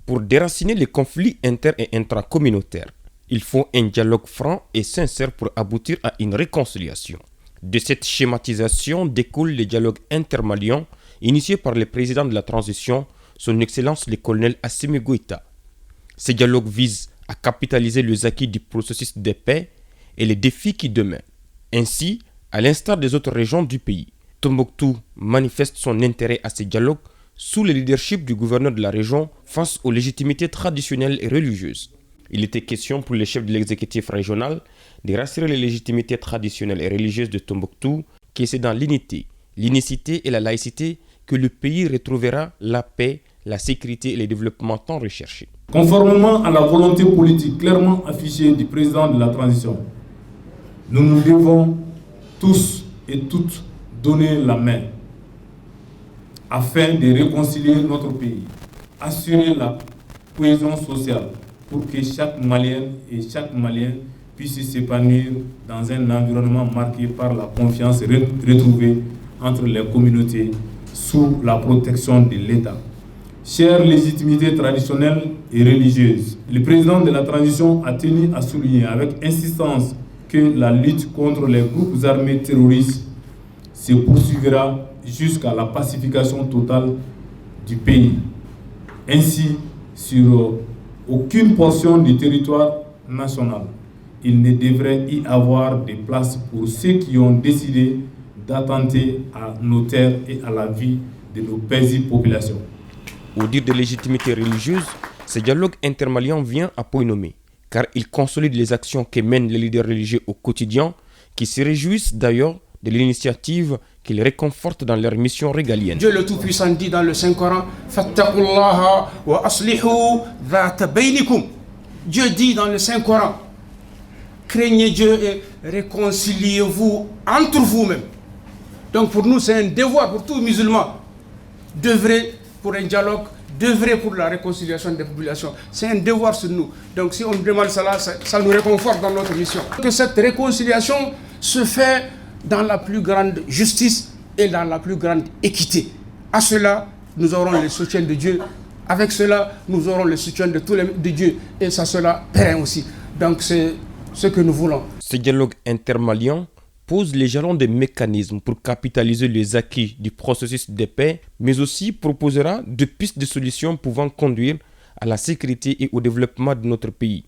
Pour déraciner les conflits inter- et intracommunautaires, il faut un dialogue franc et sincère pour aboutir à une réconciliation. De cette schématisation découle le dialogue intermalien initié par le président de la transition, son Excellence le colonel Assimi Goïta. Ce dialogue vise à capitaliser les acquis du processus de paix et les défis qui demeurent. Ainsi, à l'instar des autres régions du pays, Tombouctou manifeste son intérêt à ce dialogue sous le leadership du gouverneur de la région face aux légitimités traditionnelles et religieuses. Il était question pour les chefs de l'exécutif régional de rassurer les légitimités traditionnelles et religieuses de Tombouctou que c'est dans l'unité, l'unicité et la laïcité que le pays retrouvera la paix, la sécurité et le développement tant recherchés. Conformément à la volonté politique clairement affichée du président de la transition, nous nous devons tous et toutes donner la main afin de réconcilier notre pays, assurer la cohésion sociale pour que chaque Malienne et chaque Malien puisse s'épanouir dans un environnement marqué par la confiance retrouvée entre les communautés sous la protection de l'État. Chères légitimités traditionnelles et religieuses, le président de la transition a tenu à souligner avec insistance que la lutte contre les groupes armés terroristes se poursuivra jusqu'à la pacification totale du pays. Ainsi, sur aucune portion du territoire national, il ne devrait y avoir de place pour ceux qui ont décidé d'attenter à nos terres et à la vie de nos paisibles populations. Au dire de légitimité religieuse, ce dialogue intermalien vient à point nommé, car il consolide les actions que mènent les leaders religieux au quotidien, qui se réjouissent d'ailleurs de l'initiative qui les réconforte dans leur mission régalienne. Dieu le Tout-Puissant dit dans le Saint-Coran, Fattaqullaha wa aslihu dhata baynikum. Dieu dit dans le Saint-Coran, craignez Dieu et réconciliez-vous entre vous-mêmes. Donc pour nous, c'est un devoir pour tout musulman d'œuvrer pour un dialogue, d'œuvrer pour la réconciliation des populations. C'est un devoir sur nous. Donc si on demande cela, ça nous réconforte dans notre mission. Que cette réconciliation se fait dans la plus grande justice et dans la plus grande équité. À cela, nous aurons le soutien de Dieu. Avec cela, nous aurons le soutien de Dieu. Et ça sera pérenne aussi. Donc c'est ce que nous voulons. Ce dialogue intermalien pose les jalons des mécanismes pour capitaliser les acquis du processus de paix, mais aussi proposera des pistes de solutions pouvant conduire à la sécurité et au développement de notre pays.